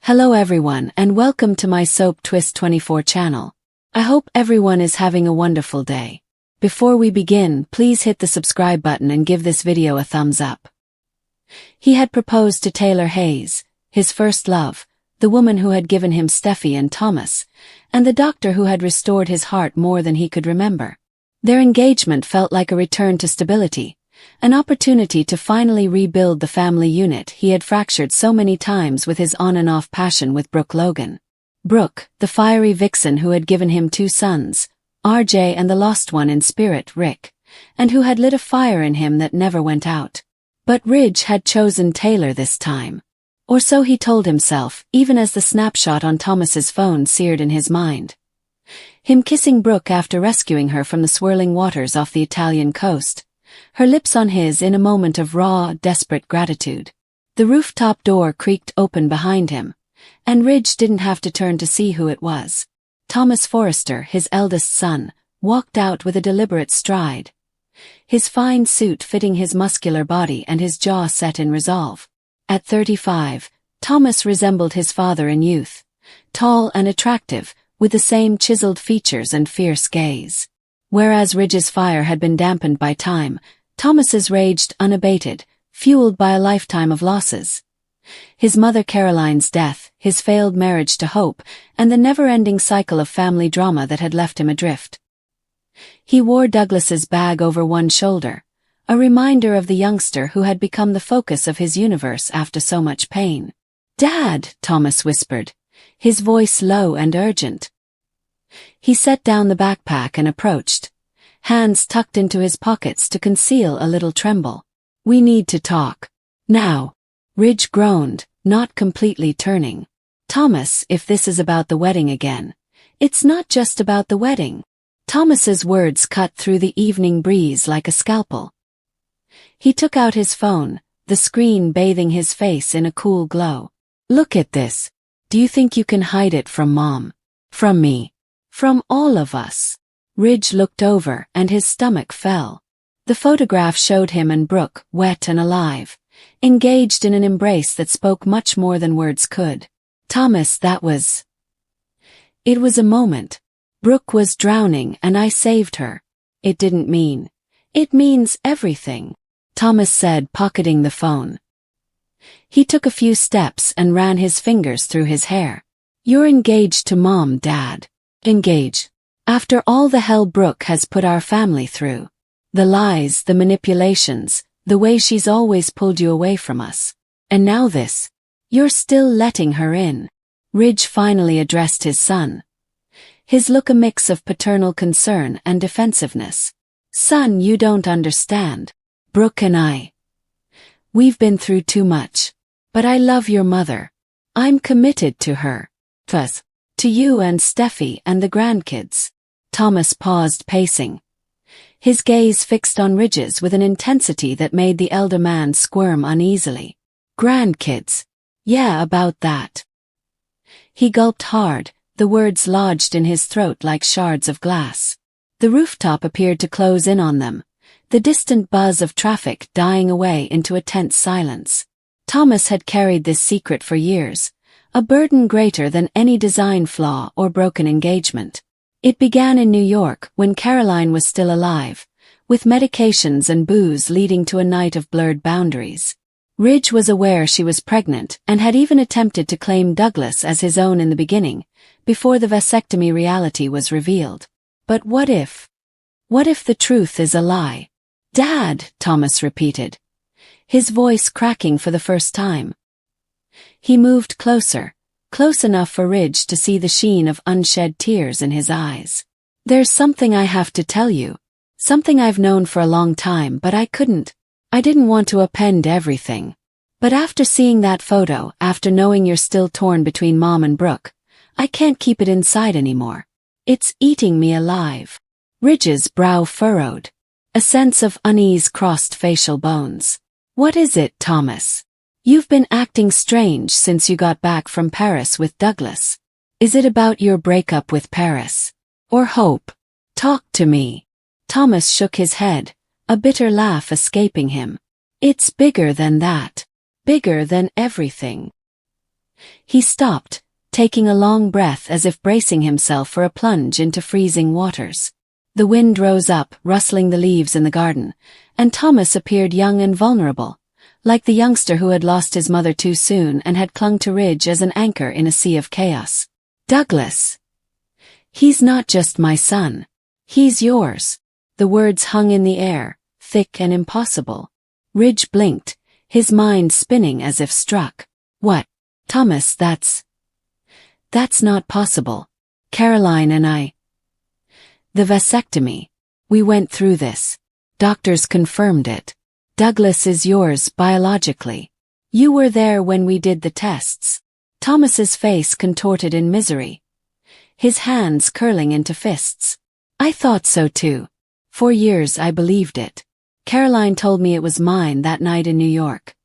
Hello everyone and welcome to my Soap Twist 24 channel. I hope everyone is having a wonderful day. Before we begin, please hit the subscribe button and give this video a thumbs up. He had proposed to Taylor Hayes, his first love, the woman who had given him Steffi and Thomas, and the doctor who had restored his heart more than he could remember. Their engagement felt like a return to stability, an opportunity to finally rebuild the family unit he had fractured so many times with his on-and-off passion with Brooke Logan. Brooke, the fiery vixen who had given him two sons, RJ and the lost one in spirit, Rick, and who had lit a fire in him that never went out. But Ridge had chosen Taylor this time. Or so he told himself, even as the snapshot on Thomas's phone seared in his mind. Him kissing Brooke after rescuing her from the swirling waters off the Italian coast, her lips on his in a moment of raw, desperate gratitude. The rooftop door creaked open behind him, and Ridge didn't have to turn to see who it was. Thomas Forrester, his eldest son, walked out with a deliberate stride. His fine suit fitting his muscular body and his jaw set in resolve. At 35, Thomas resembled his father in youth, tall and attractive, with the same chiseled features and fierce gaze. Whereas Ridge's fire had been dampened by time, Thomas's raged unabated, fueled by a lifetime of losses. His mother Caroline's death, his failed marriage to Hope, and the never-ending cycle of family drama that had left him adrift. He wore Douglas's bag over one shoulder, a reminder of the youngster who had become the focus of his universe after so much pain. "Dad," Thomas whispered, his voice low and urgent. He set down the backpack and approached, hands tucked into his pockets to conceal a little tremble. "We need to talk. Now." Ridge groaned, not completely turning. "Thomas, if this is about the wedding again, it's not just about the wedding." Thomas's words cut through the evening breeze like a scalpel. He took out his phone, the screen bathing his face in a cool glow. "Look at this. Do you think you can hide it from Mom? From me? From all of us?" Ridge looked over and his stomach fell. The photograph showed him and Brooke, wet and alive, engaged in an embrace that spoke much more than words could. "Thomas, that was... It was a moment. Brooke was drowning and I saved her. It didn't mean... It means everything," Thomas said, pocketing the phone. He took a few steps and ran his fingers through his hair. "You're engaged to Mom, Dad. Engaged. After all the hell Brooke has put our family through. The lies, the manipulations, the way she's always pulled you away from us. And now this. You're still letting her in." Ridge finally addressed his son. His look a mix of paternal concern and defensiveness. "Son, you don't understand. Brooke and we've been through too much. But I love your mother. I'm committed to her. Plus, to you and Steffi and the grandkids." Thomas paused, pacing, his gaze fixed on Ridge's with an intensity that made the elder man squirm uneasily. "Grandkids? Yeah, about that." He gulped hard, the words lodged in his throat like shards of glass. The rooftop appeared to close in on them, the distant buzz of traffic dying away into a tense silence. Thomas had carried this secret for years, a burden greater than any design flaw or broken engagement. It began in New York when Caroline was still alive, with medications and booze leading to a night of blurred boundaries. Ridge was aware she was pregnant and had even attempted to claim Douglas as his own in the beginning, before the vasectomy reality was revealed. But what if? What if the truth is a lie? "Dad," Thomas repeated, his voice cracking for the first time. He moved closer, close enough for Ridge to see the sheen of unshed tears in his eyes. "There's something I have to tell you. Something I've known for a long time but I didn't want to append everything. But after seeing that photo, after knowing you're still torn between Mom and Brooke, I can't keep it inside anymore. It's eating me alive." Ridge's brow furrowed. A sense of unease crossed facial bones. "What is it, Thomas? You've been acting strange since you got back from Paris with Douglas. Is it about your breakup with Paris? Or Hope? Talk to me." Thomas shook his head, a bitter laugh escaping him. "It's bigger than that. Bigger than everything." He stopped, taking a long breath as if bracing himself for a plunge into freezing waters. The wind rose up, rustling the leaves in the garden, and Thomas appeared young and vulnerable, like the youngster who had lost his mother too soon and had clung to Ridge as an anchor in a sea of chaos. "Douglas. He's not just my son. He's yours." The words hung in the air, thick and impossible. Ridge blinked, his mind spinning as if struck. "What? Thomas, that's not possible. Caroline and I. The vasectomy. We went through this. Doctors confirmed it. Douglas is yours biologically. You were there when we did the tests." Thomas's face contorted in misery, his hands curling into fists. "I thought so too. For years I believed it. Caroline told me it was mine that night in New York.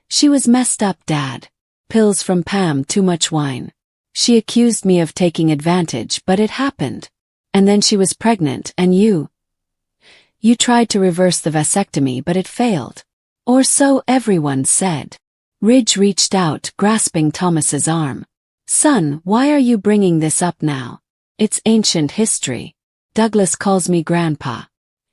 She was messed up, Dad. Pills from Pam, too much wine. She accused me of taking advantage, but it happened. And then she was pregnant, and you tried to reverse the vasectomy, but it failed. Or so everyone said." Ridge reached out, grasping Thomas's arm. "Son, why are you bringing this up now? It's ancient history. Douglas calls me Grandpa.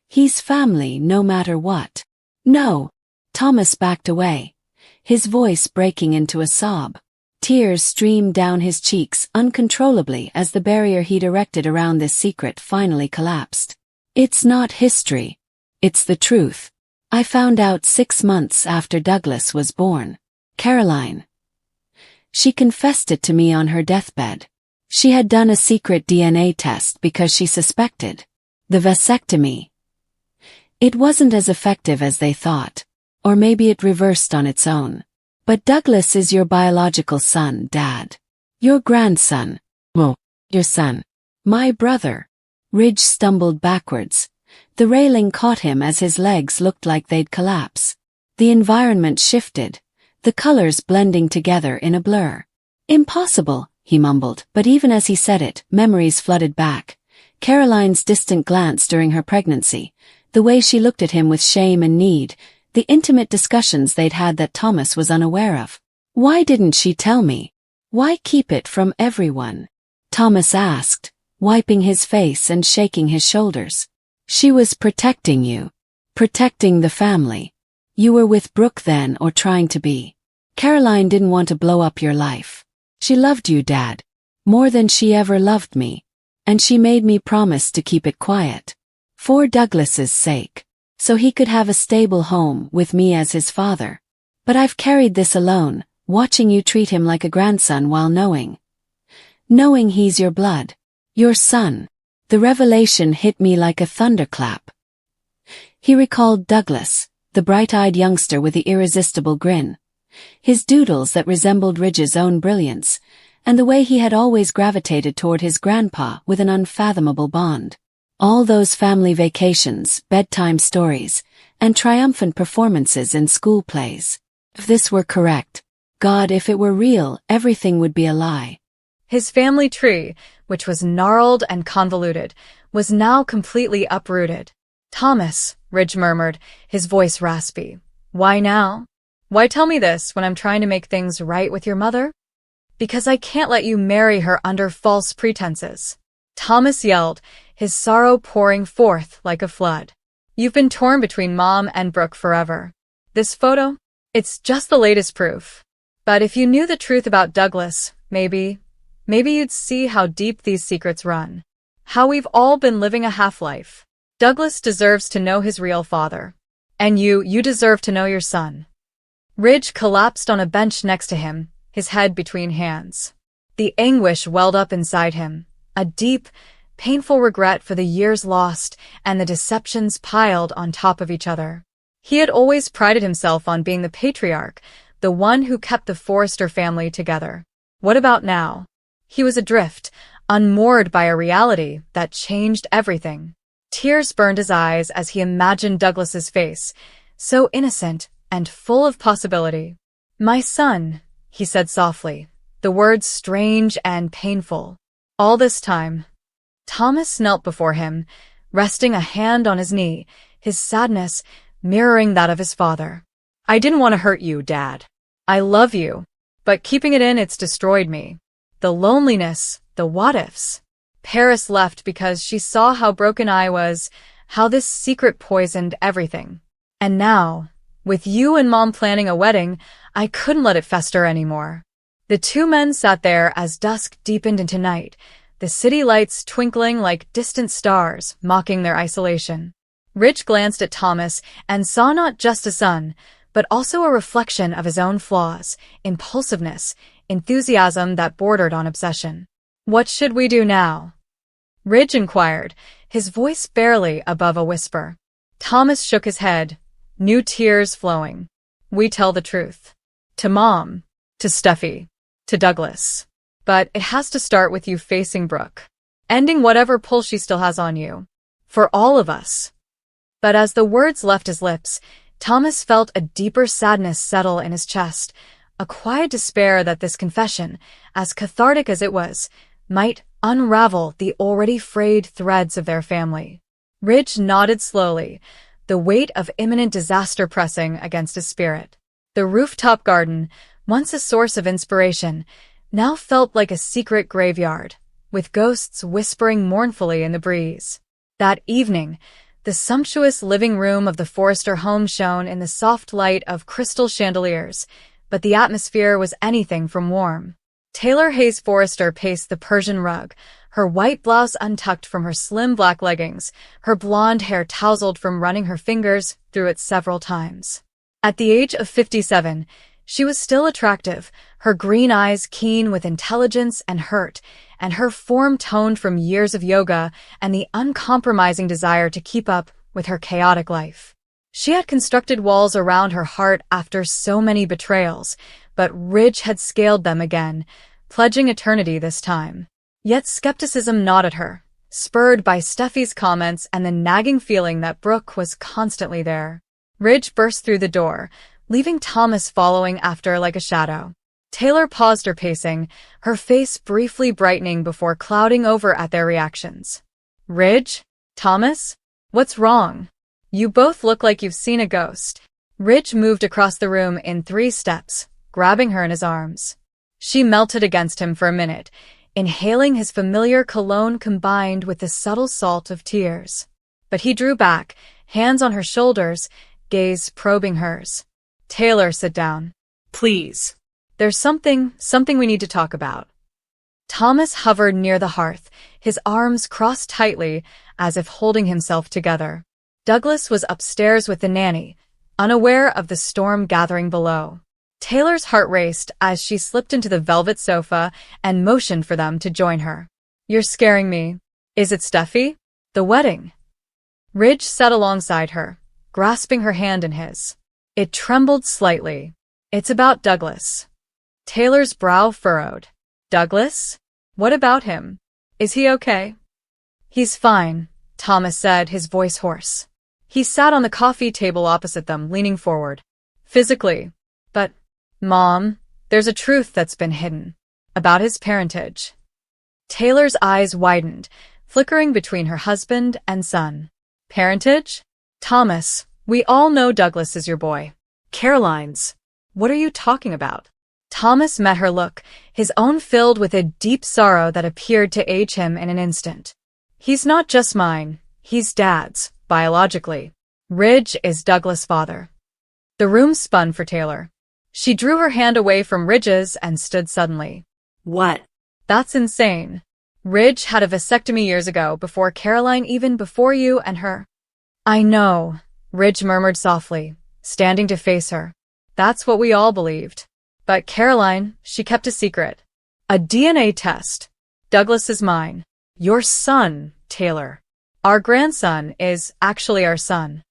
He's family no matter what." "No." Thomas backed away, his voice breaking into a sob. Tears streamed down his cheeks uncontrollably as the barrier he'd erected around this secret finally collapsed. "It's not history. It's the truth. I found out 6 months after Douglas was born. Caroline. She confessed it to me on her deathbed. She had done a secret DNA test because she suspected the vasectomy. It wasn't as effective as they thought, or maybe it reversed on its own. But Douglas is your biological son, Dad. Your grandson. Well, your son. My brother." Ridge stumbled backwards. The railing caught him as his legs looked like they'd collapse. The environment shifted, the colors blending together in a blur. "Impossible," he mumbled, but even as he said it, memories flooded back. Caroline's distant glance during her pregnancy, the way she looked at him with shame and need, the intimate discussions they'd had that Thomas was unaware of. "Why didn't she tell me? Why keep it from everyone?" Thomas asked, wiping his face and shaking his shoulders. "She was protecting you. Protecting the family. You were with Brooke then, or trying to be. Caroline didn't want to blow up your life. She loved you, Dad. More than she ever loved me. And she made me promise to keep it quiet. For Douglas's sake. So he could have a stable home with me as his father. But I've carried this alone, watching you treat him like a grandson while knowing he's your blood. Your son." The revelation hit me like a thunderclap. He recalled Douglas, the bright-eyed youngster with the irresistible grin, his doodles that resembled Ridge's own brilliance, and the way he had always gravitated toward his grandpa with an unfathomable bond. All those family vacations, bedtime stories, and triumphant performances in school plays. If this were correct, God, if it were real, everything would be a lie. His family tree, which was gnarled and convoluted, was now completely uprooted. "Thomas," Ridge murmured, his voice raspy. "Why now? Why tell me this when I'm trying to make things right with your mother?" "Because I can't let you marry her under false pretenses," Thomas yelled, his sorrow pouring forth like a flood. "You've been torn between Mom and Brooke forever. This photo? It's just the latest proof. But if you knew the truth about Douglas, maybe you'd see how deep these secrets run. How we've all been living a half-life. Douglas deserves to know his real father. And you deserve to know your son." Ridge collapsed on a bench next to him, his head between hands. The anguish welled up inside him, a deep, painful regret for the years lost and the deceptions piled on top of each other. He had always prided himself on being the patriarch, the one who kept the Forrester family together. What about now? He was adrift, unmoored by a reality that changed everything. Tears burned his eyes as he imagined Douglas's face, so innocent and full of possibility. "My son," he said softly, the words strange and painful. All this time, Thomas knelt before him, resting a hand on his knee, his sadness mirroring that of his father. "I didn't want to hurt you, Dad. I love you. But keeping it in, it's destroyed me. The loneliness, the what-ifs. Paris left because she saw how broken I was, how this secret poisoned everything. And now, with you and Mom planning a wedding, I couldn't let it fester anymore. The two men sat there as dusk deepened into night, the city lights twinkling like distant stars, mocking their isolation. Ridge glanced at Thomas and saw not just a son, but also a reflection of his own flaws, impulsiveness, enthusiasm that bordered on obsession. "What should we do now?" Ridge inquired, his voice barely above a whisper. Thomas shook his head, new tears flowing. "We tell the truth. To Mom, to Steffi, to Douglas. But it has to start with you facing Brooke, ending whatever pull she still has on you. For all of us." But as the words left his lips, Thomas felt a deeper sadness settle in his chest, a quiet despair that this confession, as cathartic as it was, might unravel the already frayed threads of their family. Ridge nodded slowly, the weight of imminent disaster pressing against his spirit. The rooftop garden, once a source of inspiration, now felt like a secret graveyard, with ghosts whispering mournfully in the breeze. That evening, the sumptuous living room of the Forrester home shone in the soft light of crystal chandeliers, but the atmosphere was anything from warm. Taylor Hayes Forrester paced the Persian rug, her white blouse untucked from her slim black leggings, her blonde hair tousled from running her fingers through it several times. At the age of 57, she was still attractive, her green eyes keen with intelligence and hurt, and her form toned from years of yoga and the uncompromising desire to keep up with her chaotic life. She had constructed walls around her heart after so many betrayals, but Ridge had scaled them again, pledging eternity this time. Yet skepticism gnawed at her, spurred by Steffi's comments and the nagging feeling that Brooke was constantly there. Ridge burst through the door, leaving Thomas following after like a shadow. Taylor paused her pacing, her face briefly brightening before clouding over at their reactions. "Ridge? Thomas? What's wrong? You both look like you've seen a ghost." Ridge moved across the room in 3 steps, grabbing her in his arms. She melted against him for a minute, inhaling his familiar cologne combined with the subtle salt of tears. But he drew back, hands on her shoulders, gaze probing hers. "Taylor, sit down. Please. There's something we need to talk about." Thomas hovered near the hearth, his arms crossed tightly, as if holding himself together. Douglas was upstairs with the nanny, unaware of the storm gathering below. Taylor's heart raced as she slipped into the velvet sofa and motioned for them to join her. "You're scaring me. Is it Steffi? The wedding?" Ridge sat alongside her, grasping her hand in his. It trembled slightly. "It's about Douglas." Taylor's brow furrowed. "Douglas? What about him? Is he okay?" "He's fine," Thomas said, his voice hoarse. He sat on the coffee table opposite them, leaning forward. "Physically. But, Mom, there's a truth that's been hidden. About his parentage." Taylor's eyes widened, flickering between her husband and son. "Parentage? Thomas, we all know Douglas is your boy. Caroline's. What are you talking about?" Thomas met her look, his own filled with a deep sorrow that appeared to age him in an instant. "He's not just mine, he's Dad's, biologically. Ridge is Douglas' father." The room spun for Taylor. She drew her hand away from Ridge's and stood suddenly. "What?" "That's insane. Ridge had a vasectomy years ago, before Caroline, even before you and her." "I know," Ridge murmured softly, standing to face her. "That's what we all believed. But Caroline, she kept a secret. A DNA test. Douglas is mine. Your son, Taylor. Our grandson is actually our son."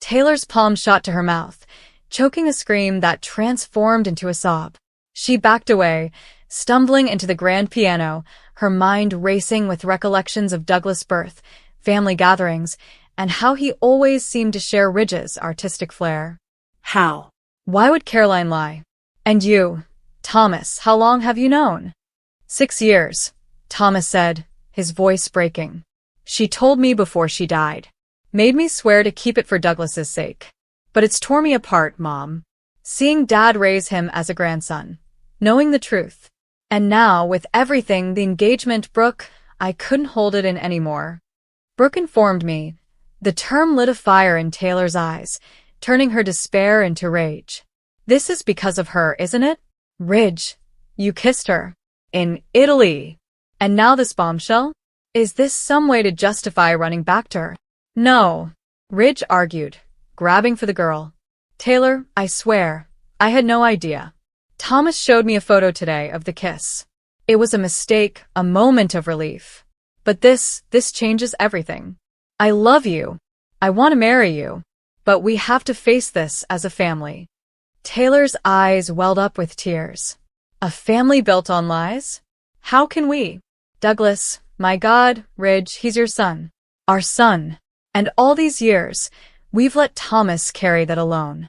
Taylor's palm shot to her mouth, choking a scream that transformed into a sob. She backed away, stumbling into the grand piano, her mind racing with recollections of Douglas' birth, family gatherings, and how he always seemed to share Ridge's artistic flair. "How? Why would Caroline lie? And you, Thomas, how long have you known?" 6 years, Thomas said, his voice breaking. "She told me before she died. Made me swear to keep it for Douglas's sake. But it's tore me apart, Mom. Seeing Dad raise him as a grandson. knowing the truth. And now, with everything, the engagement, Brooke, I couldn't hold it in anymore. Brooke informed me. The term lit a fire in Taylor's eyes, turning her despair into rage. This is because of her, isn't it? Ridge, you kissed her. In Italy. And now this bombshell? Is this some way to justify running back to her? No, Ridge argued, grabbing for the girl. Taylor, I swear, I had no idea. Thomas showed me a photo today of the kiss. It was a mistake, a moment of relief. But this changes everything. I love you. I want to marry you. But we have to face this as a family. Taylor's eyes welled up with tears. A family built on lies? How can we? Douglas, my God, Ridge, he's your son. Our son. And all these years, we've let Thomas carry that alone.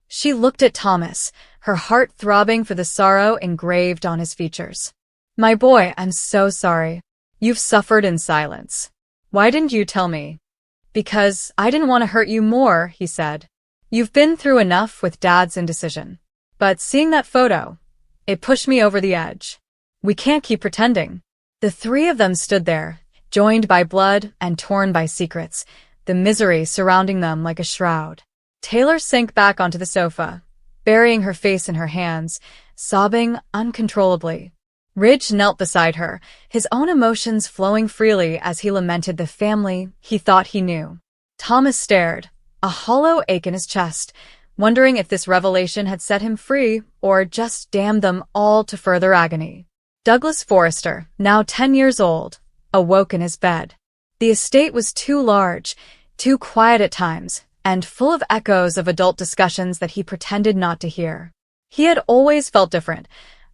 She looked at Thomas, her heart throbbing for the sorrow engraved on his features. My boy, I'm so sorry. You've suffered in silence. Why didn't you tell me? Because I didn't want to hurt you more, he said. You've been through enough with Dad's indecision. But seeing that photo, it pushed me over the edge. We can't keep pretending. The three of them stood there, joined by blood and torn by secrets, the misery surrounding them like a shroud. Taylor sank back onto the sofa, burying her face in her hands, sobbing uncontrollably. Ridge knelt beside her, his own emotions flowing freely as he lamented the family he thought he knew. Thomas stared, a hollow ache in his chest, wondering if this revelation had set him free or just damned them all to further agony. Douglas Forrester, now 10 years old, awoke in his bed. The estate was too large, too quiet at times, and full of echoes of adult discussions that he pretended not to hear. He had always felt different,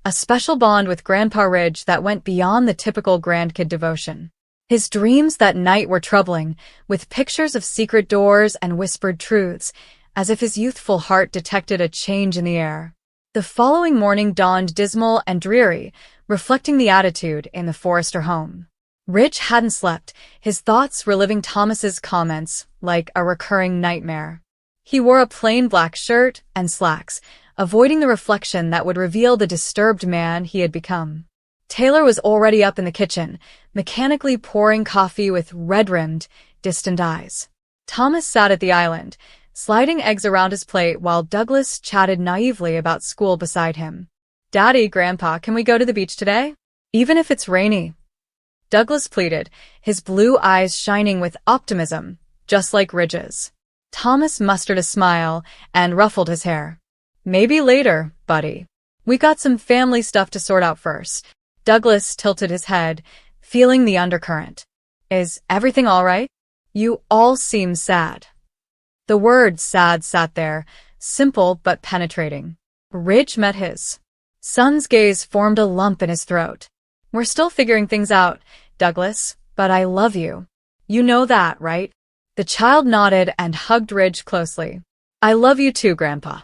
a special bond with Grandpa Ridge that went beyond the typical grandkid devotion. His dreams that night were troubling, with pictures of secret doors and whispered truths, as if his youthful heart detected a change in the air. The following morning dawned dismal and dreary, reflecting the attitude in the Forrester home. Ridge hadn't slept, his thoughts reliving Thomas's comments like a recurring nightmare. He wore a plain black shirt and slacks, avoiding the reflection that would reveal the disturbed man he had become. Taylor was already up in the kitchen, mechanically pouring coffee with red-rimmed, distant eyes. Thomas sat at the island, sliding eggs around his plate while Douglas chatted naively about school beside him. Daddy, Grandpa, can we go to the beach today? Even if it's rainy. Douglas pleaded, his blue eyes shining with optimism, just like Ridge's. Thomas mustered a smile and ruffled his hair. Maybe later, buddy. We got some family stuff to sort out first. Douglas tilted his head, feeling the undercurrent. Is everything all right? You all seem sad. The word sad sat there, simple but penetrating. Ridge met his. Son's gaze formed a lump in his throat. We're still figuring things out, Douglas, but I love you. You know that, right? The child nodded and hugged Ridge closely. I love you too, Grandpa.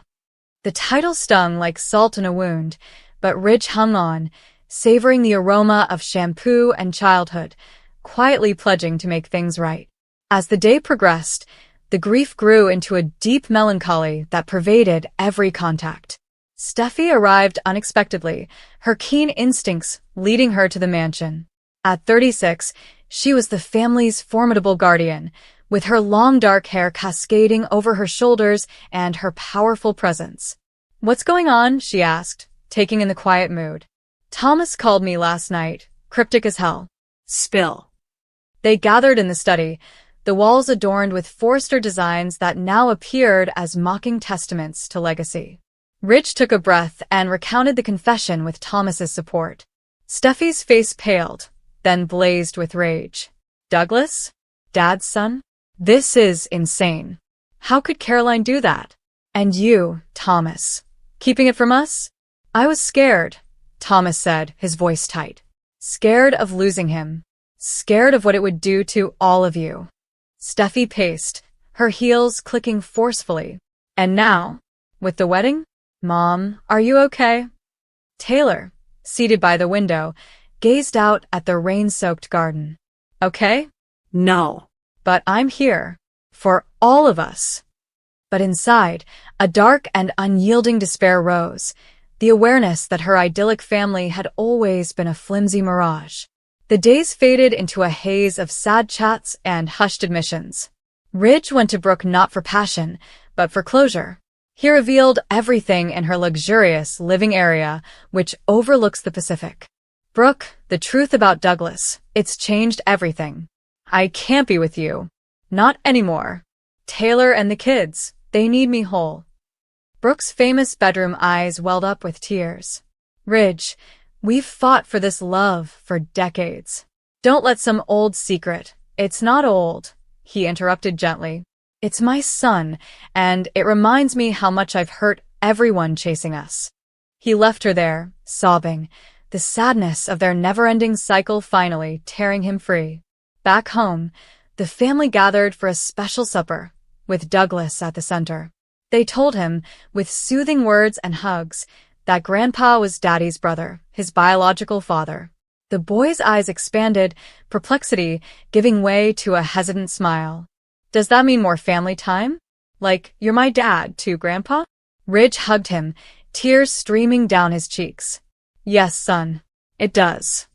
The title stung like salt in a wound, but Ridge hung on, savoring the aroma of shampoo and childhood, quietly pledging to make things right. As the day progressed, the grief grew into a deep melancholy that pervaded every contact. Steffi arrived unexpectedly, her keen instincts leading her to the mansion. At 36, she was the family's formidable guardian, with her long dark hair cascading over her shoulders and her powerful presence. What's going on? She asked, taking in the quiet mood. Thomas called me last night, cryptic as hell. Spill. They gathered in the study, the walls adorned with Forrester designs that now appeared as mocking testaments to legacy. Ridge took a breath and recounted the confession with Thomas's support. Steffi's face paled, then blazed with rage. Douglas? Dad's son? This is insane. How could Caroline do that? And you, Thomas, keeping it from us? I was scared, Thomas said, his voice tight. Scared of losing him. Scared of what it would do to all of you. Steffi paced, her heels clicking forcefully. And now, with the wedding? Mom, are you okay? Taylor, seated by the window, gazed out at the rain-soaked garden. Okay? No. But I'm here. For all of us. But inside, a dark and unyielding despair rose, the awareness that her idyllic family had always been a flimsy mirage. The days faded into a haze of sad chats and hushed admissions. Ridge went to Brooke not for passion, but for closure. He revealed everything in her luxurious living area, which overlooks the Pacific. Brooke, the truth about Douglas, it's changed everything. I can't be with you. Not anymore. Taylor and the kids, they need me whole. Brooke's famous bedroom eyes welled up with tears. Ridge, we've fought for this love for decades. Don't let some old secret. It's not old, he interrupted gently. It's my son, and it reminds me how much I've hurt everyone chasing us. He left her there, sobbing, the sadness of their never-ending cycle finally tearing him free. Back home, the family gathered for a special supper, with Douglas at the center. They told him, with soothing words and hugs, that Grandpa was Daddy's brother, his biological father. The boy's eyes expanded, perplexity giving way to a hesitant smile. Does that mean more family time? Like, you're my dad, too, Grandpa? Ridge hugged him, tears streaming down his cheeks. Yes, son, it does.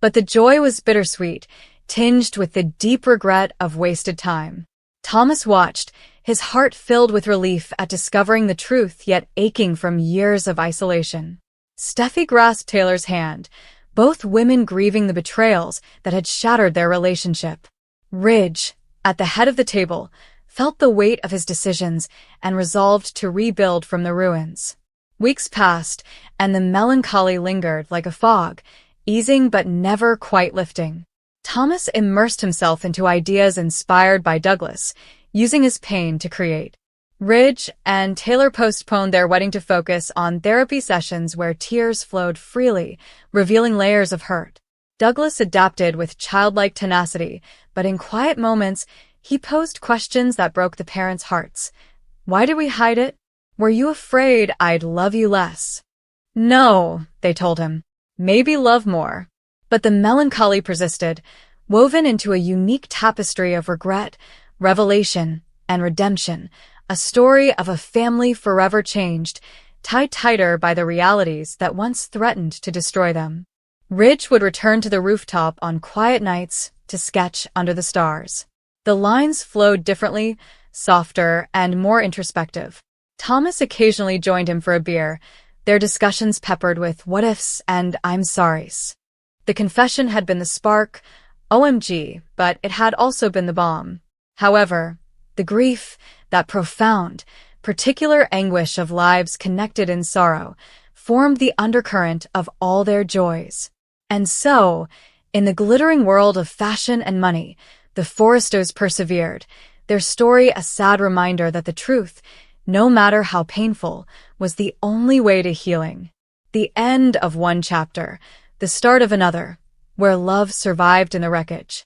But the joy was bittersweet, tinged with the deep regret of wasted time. Thomas watched, his heart filled with relief at discovering the truth yet aching from years of isolation. Steffi grasped Taylor's hand, both women grieving the betrayals that had shattered their relationship. Ridge, at the head of the table, felt the weight of his decisions and resolved to rebuild from the ruins. Weeks passed, and the melancholy lingered like a fog, easing but never quite lifting. Thomas immersed himself into ideas inspired by Douglas, using his pain to create. Ridge and Taylor postponed their wedding to focus on therapy sessions where tears flowed freely, revealing layers of hurt. Douglas adapted with childlike tenacity, but in quiet moments, he posed questions that broke the parents' hearts. Why did we hide it? Were you afraid I'd love you less? No, they told him. Maybe love more. But the melancholy persisted, woven into a unique tapestry of regret, revelation, and redemption, a story of a family forever changed, tied tighter by the realities that once threatened to destroy them. Ridge would return to the rooftop on quiet nights to sketch under the stars. The lines flowed differently, softer, and more introspective. Thomas occasionally joined him for a beer, their discussions peppered with what-ifs and I'm sorrys. The confession had been the spark, OMG, but it had also been the bomb. However, the grief, that profound, particular anguish of lives connected in sorrow, formed the undercurrent of all their joys. And so, in the glittering world of fashion and money, the Forresters persevered, their story a sad reminder that the truth, no matter how painful, was the only way to healing. The end of one chapter, the start of another, where love survived in the wreckage.